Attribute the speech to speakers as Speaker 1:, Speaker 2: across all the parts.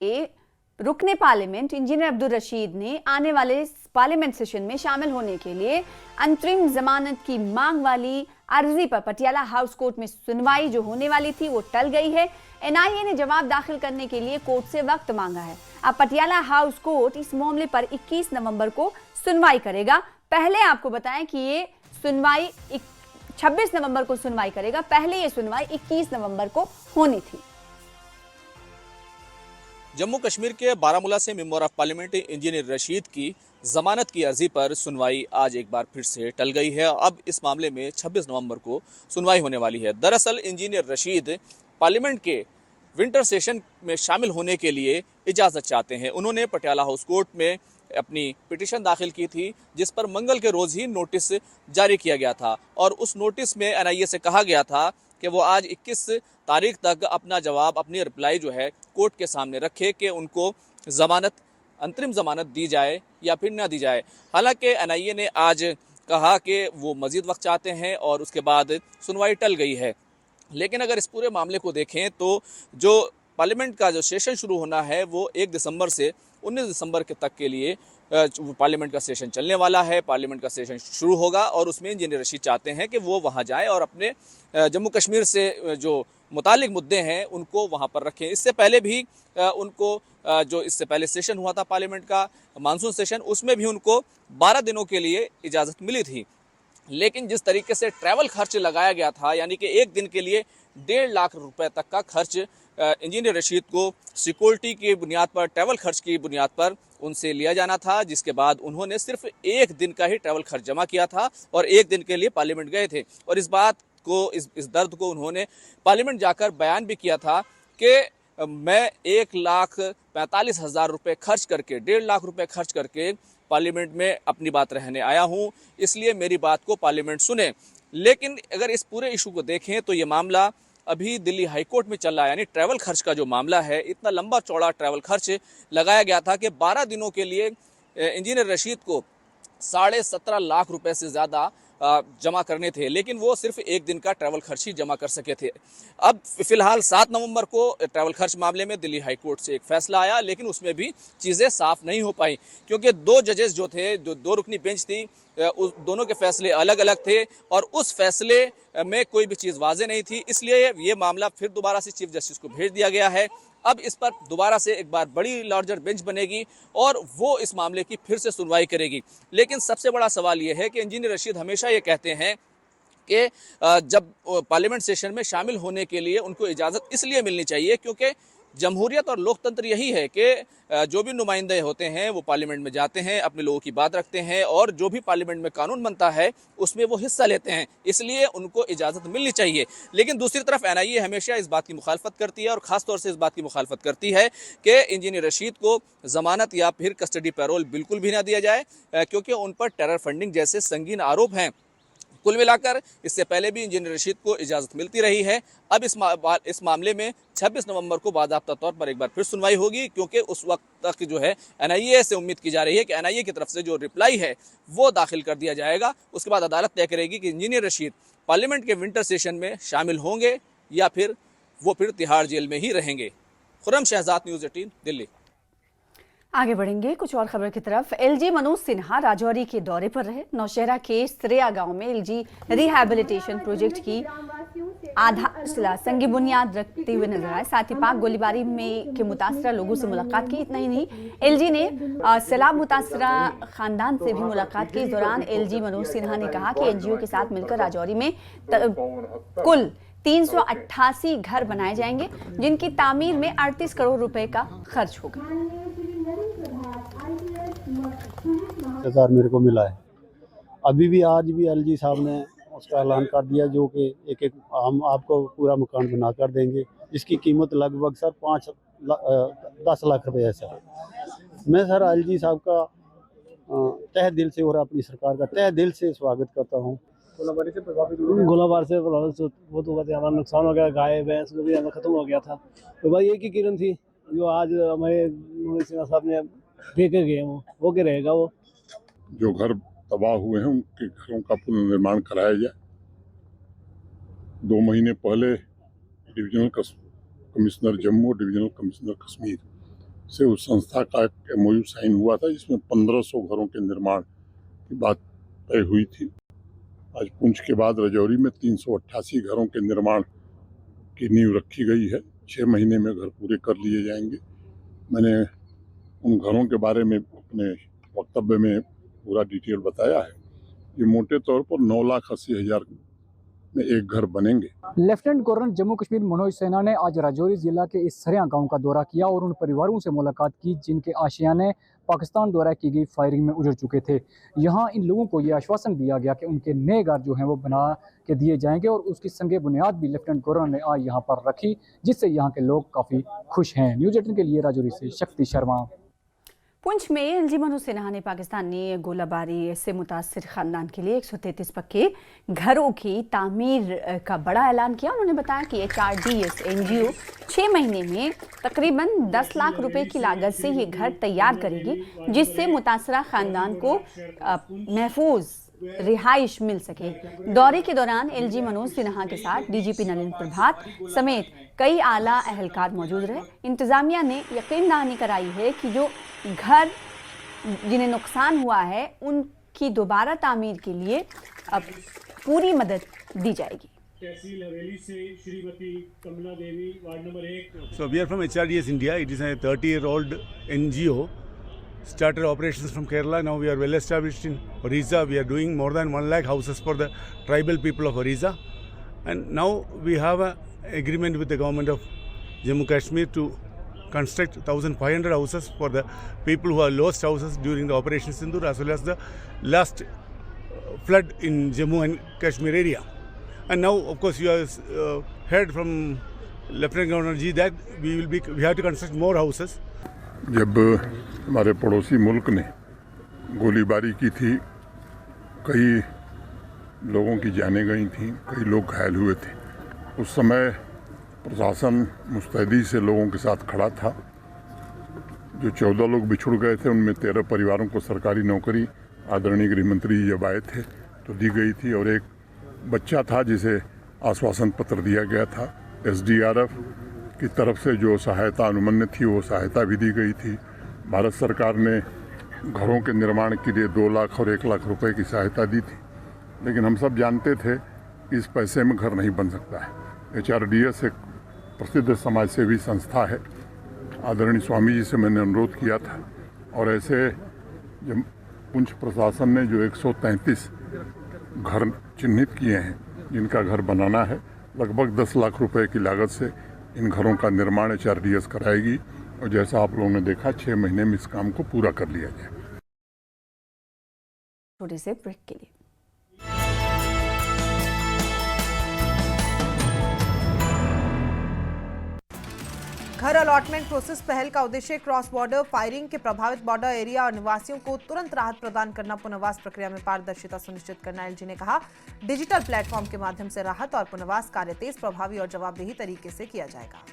Speaker 1: के रुकने parliament engineer Abdul Rashid ने आने वाले पार्लियामेंट सेशन में शामिल होने के लिए अंतरिम जमानत की मांग वाली अर्जी पर पटियाला हाउस कोर्ट में सुनवाई जो होने वाली थी वो टल गई है। एनआईए ने जवाब दाखिल करने के लिए कोर्ट से वक्त मांगा है। अब पटियाला हाउस कोर्ट इस मामले पर 21 नवंबर को सुनवाई करेगा। पहले आपको बताएं कि ये सुनवाई 26 नवंबर को सुनवाई करेगा, पहले ये सुनवाई 21 नवंबर को होनी थी।
Speaker 2: जम्मू कश्मीर के बारामूला से member of parliament engineer Rashid की जमानत की अर्जी पर सुनवाई आज एक बार फिर से टल गई है। अब इस मामले में 26 नवंबर को सुनवाई होने वाली है। दरअसल इंजीनियर रशीद पार्लियामेंट के विंटर सेशन में शामिल होने के लिए इजाज़त चाहते हैं। उन्होंने पटियाला हाउस कोर्ट में अपनी पिटीशन दाखिल की थी, जिस पर मंगल के रोज़ ही नोटिस जारी किया गया था और उस नोटिस में एनआईए से कहा गया था कि वो आज 21 तारीख तक अपना जवाब, अपनी रिप्लाई जो है कोर्ट के सामने रखे कि उनको ज़मानत, अंतरिम ज़मानत दी जाए या फिर ना दी जाए। हालांकि एनआईए ने आज कहा कि वो मज़ीद वक्त चाहते हैं और उसके बाद सुनवाई टल गई है। लेकिन अगर इस पूरे मामले को देखें तो जो पार्लियामेंट का जो सेशन शुरू होना है वो 1 दिसंबर से 19 दिसंबर के तक के लिए पार्लियामेंट का सेशन चलने वाला है। पार्लियामेंट का सेशन शुरू होगा और उसमें इंजीनियर रशीद चाहते हैं कि वो वहाँ जाएं और अपने जम्मू कश्मीर से जो मुतालिक मुद्दे हैं उनको वहाँ पर रखें। इससे पहले भी उनको जो इससे पहले सेशन हुआ था पार्लियामेंट का मानसून सेशन, उसमें भी उनको 12 दिनों के लिए इजाज़त मिली थी। लेकिन जिस तरीके से ट्रैवल खर्च लगाया गया था, यानी कि एक दिन के लिए 1.5 लाख रुपए तक का खर्च इंजीनियर रशीद को सिक्योरिटी की बुनियाद पर, ट्रैवल खर्च की बुनियाद पर उनसे लिया जाना था, जिसके बाद उन्होंने सिर्फ एक दिन का ही ट्रैवल खर्च जमा किया था और एक दिन के लिए पार्लियामेंट गए थे। और इस बात को, इस दर्द को उन्होंने पार्लियामेंट जाकर बयान भी किया था कि मैं 1,45,000 रुपये खर्च करके, 1.5 लाख रुपये खर्च करके पार्लियामेंट में अपनी बात रहने आया हूँ, इसलिए मेरी बात को पार्लियामेंट सुने। लेकिन अगर इस पूरे इशू को देखें तो ये मामला अभी दिल्ली हाई कोर्ट में चल रहा है। यानी ट्रैवल खर्च का जो मामला है, इतना लंबा चौड़ा ट्रैवल खर्च लगाया गया था कि 12 दिनों के लिए इंजीनियर रशीद को 17.5 लाख रुपए से ज़्यादा जमा करने थे, लेकिन वो सिर्फ एक दिन का ट्रैवल खर्च ही जमा कर सके थे। अब फिलहाल 7 नवंबर को ट्रैवल खर्च मामले में दिल्ली हाई कोर्ट से एक फैसला आया, लेकिन उसमें भी चीज़ें साफ नहीं हो पाई क्योंकि 2 जजेस जो थे, जो 2 रुकनी बेंच थी, उस दोनों के फैसले अलग अलग थे और उस फैसले में कोई भी चीज़ वाज़ेह नहीं थी। इसलिए ये मामला फिर दोबारा से चीफ जस्टिस को भेज दिया गया है। अब इस पर दोबारा से एक बार बड़ी लार्जर बेंच बनेगी और वो इस मामले की फिर से सुनवाई करेगी। लेकिन सबसे बड़ा सवाल ये है कि इंजीनियर रशीद हमेशा ये कहते हैं कि जब पार्लियामेंट सेशन में शामिल होने के लिए उनको इजाज़त इसलिए मिलनी चाहिए क्योंकि जमहूरियत और लोकतंत्र यही है कि जो भी नुमाइंदे होते हैं वो पार्लियामेंट में जाते हैं, अपने लोगों की बात रखते हैं और जो भी पार्लियामेंट में कानून बनता है उसमें वो हिस्सा लेते हैं, इसलिए उनको इजाज़त मिलनी चाहिए। लेकिन दूसरी तरफ एनआईए हमेशा इस बात की मुखालफत करती है और ख़ास तौर से इस बात की मुखालफत करती है कि इंजीनियर रशीद को ज़मानत या फिर कस्टडी पैरोल बिल्कुल भी ना दिया जाए क्योंकि उन पर टेरर फंडिंग जैसे संगीन आरोप हैं। कुल मिलाकर इससे पहले भी इंजीनियर रशीद को इजाज़त मिलती रही है। अब इस मामले में 26 नवंबर को बाज़ाब्ता तौर पर एक बार फिर सुनवाई होगी क्योंकि उस वक्त तक जो है एनआईए से उम्मीद की जा रही है कि एनआईए की तरफ से जो रिप्लाई है वो दाखिल कर दिया जाएगा। उसके बाद अदालत तय करेगी कि इंजीनियर रशीद पार्लियामेंट के विंटर सेशन में शामिल होंगे या फिर वो फिर तिहाड़ जेल में ही रहेंगे। खुर्रम शहजाद, न्यूज़ 18, दिल्ली।
Speaker 1: आगे बढ़ेंगे कुछ और खबर की तरफ। एलजी मनोज सिन्हा राजौरी के दौरे पर रहे। नौशहरा के सरेया गांव में एलजी रिहैबिलिटेशन प्रोजेक्ट की आधारशिला संगी बुनियाद रखते हुए नजर आए। साथ ही पाक गोलीबारी में के मुतासरा लोगों से मुलाकात की। इतना ही नहीं, एलजी ने सैलाब मुतासरा खानदान से भी मुलाकात की। इस दौरान एलजी मनोज सिन्हा ने कहा कि एनजीओ के साथ मिलकर राजौरी में कुल 388 घर बनाए जाएंगे जिनकी तामीर में 38 करोड़ रुपए का खर्च होगा।
Speaker 3: मेरे को मिला है। अभी भी आज भी एलजी साहब ने उसका ऐलान कर दिया जो कि एक हम आपको पूरा मकान बना कर देंगे, जिसकी कीमत लगभग सर 10 लाख रुपए है। सर मैं सर एलजी साहब का तहे दिल से और अपनी सरकार का तहे दिल से स्वागत करता हूँ। गोलाबारी से प्रभावित वो तो कहते हमारा नुकसान हो गया, गाय भैंस जो भी हमें खत्म हो गया था। तो भाई एक ही किरण थी जो आज हमारे सिन्हा साहब ने दे के गए, वो क्या रहेगा। वो
Speaker 4: जो घर तबाह हुए हैं उनके घरों का पुनर्निर्माण कराया जाए। 2 महीने पहले divisional commissioner Jammu, divisional commissioner Kashmir से उस संस्था का एक MOU साइन हुआ था, जिसमें 1500 घरों के निर्माण की बात तय हुई थी। आज पुंछ के बाद राजौरी में 388 घरों के निर्माण की नींव रखी गई है। 6 महीने में घर पूरे कर लिए जाएंगे। मैंने उन घरों के बारे में अपने वक्तव्य में पूरा डिटेल बताया है। ये मोटे तौर पर 9,80,000 में एक घर बनेंगे।
Speaker 5: लेफ्टिनेंट गवर्नर जम्मू कश्मीर मनोज सिन्हा ने आज राजौरी जिला के इस सरिया गांव का दौरा किया और उन परिवारों से मुलाकात की जिनके आशियाने पाकिस्तान द्वारा की गई फायरिंग में उजड़ चुके थे। यहां इन लोगों को यह आश्वासन दिया गया कि उनके नए घर जो हैं वो बना के दिए जाएंगे और उसकी संगे बुनियाद भी लेफ्टिनेंट गवर्नर ने आज यहां पर रखी, जिससे यहां के लोग काफ़ी खुश हैं। न्यूज़ 18 के लिए राजौरी से शक्ति शर्मा।
Speaker 1: पुंछ में एलजी मनोज सिन्हा ने पाकिस्तानी गोलाबारी से मुतासिर खानदान के लिए 133 पक्के घरों की तामीर का बड़ा ऐलान किया। उन्होंने बताया कि HRDS NGO 6 महीने में तकरीबन 10 लाख रुपए की लागत से ये घर तैयार करेगी, जिससे मुतासरा खानदान को महफूज रिहाइश मिल सके। दौरे के दौरान एलजी मनोज सिन्हा के साथ DGP नलिन प्रभात समेत कई आला अहलकार मौजूद रहे। इंतजामिया ने यकीन दहानी कराई है कि जो घर जिन्हें नुकसान हुआ है उनकी दोबारा तामीर के लिए अब पूरी मदद दी जाएगी।
Speaker 6: तहसील हवेली से श्रीमती कमला देवी, ward number 1।
Speaker 7: So we are from HRDS India. It is a 30-year-old NGO. Started operations from Kerala. Now we are well established in Orissa. We are doing more than 1 lakh houses for the tribal people of Orissa. And now we have an agreement with the government of Jammu Kashmir to construct 1,500 houses for the people who have lost houses during the Operation Sindoor as well as the last flood in Jammu and Kashmir area. And now, of course, you have heard from Lieutenant Governor Ji that we have to construct more houses.
Speaker 4: जब हमारे पड़ोसी मुल्क ने गोलीबारी की थी, कई लोगों की जानें गई थीं, कई लोग घायल हुए थे। उस समय प्रशासन मुस्तैदी से लोगों के साथ खड़ा था। जो 14 लोग बिछुड़ गए थे उनमें 13 परिवारों को सरकारी नौकरी आदरणीय गृह मंत्री जब आए थे तो दी गई थी, और एक बच्चा था जिसे आश्वासन पत्र दिया गया था। SDRF की तरफ से जो सहायता अनुमन्य थी वो सहायता भी दी गई थी। भारत सरकार ने घरों के निर्माण के लिए 2 लाख और 1 लाख रुपए की सहायता दी थी, लेकिन हम सब जानते थे इस पैसे में घर नहीं बन सकता है। HRDS एक प्रसिद्ध समाजसेवी संस्था है। आदरणीय स्वामी जी से मैंने अनुरोध किया था, और ऐसे जब पुंछ प्रशासन ने जो 133 घर चिन्हित किए हैं जिनका घर बनाना है, लगभग 10 लाख रुपए की लागत से इन घरों का निर्माण HRDS कराएगी, और जैसा आप लोगों ने देखा 6 महीने में इस काम को पूरा कर लिया जाए।
Speaker 1: छोटे से ब्रेक के लिए
Speaker 8: घर अलॉटमेंट प्रोसेस पहल का उद्देश्य क्रॉस बॉर्डर फायरिंग के प्रभावित बॉर्डर एरिया और निवासियों को तुरंत राहत प्रदान करना, पुनर्वास प्रक्रिया में पारदर्शिता सुनिश्चित करना। एलजी ने कहा, डिजिटल प्लेटफॉर्म के माध्यम से राहत और पुनर्वास कार्य तेज, प्रभावी और जवाबदेही तरीके से किया जाएगा।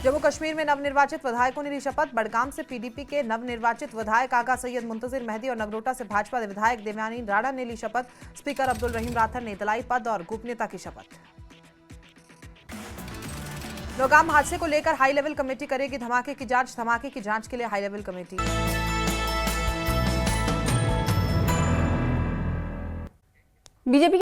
Speaker 8: जम्मू कश्मीर में नवनिर्वाचित विधायकों ने ली शपथ। बडगाम से PDP के नवनिर्वाचित विधायक आगा सैयद मुंतजिर मेहदी और नगरोटा से भाजपा विधायक देवयानी राणा ने ली शपथ। स्पीकर अब्दुल रहीम राठर ने दिलाई पद और गोपनीयता की शपथ। नौगाम हादसे को लेकर हाई लेवल कमेटी करेगी धमाके की जांच। धमाके की जांच के लिए हाई लेवल कमेटी।
Speaker 1: बीजेपी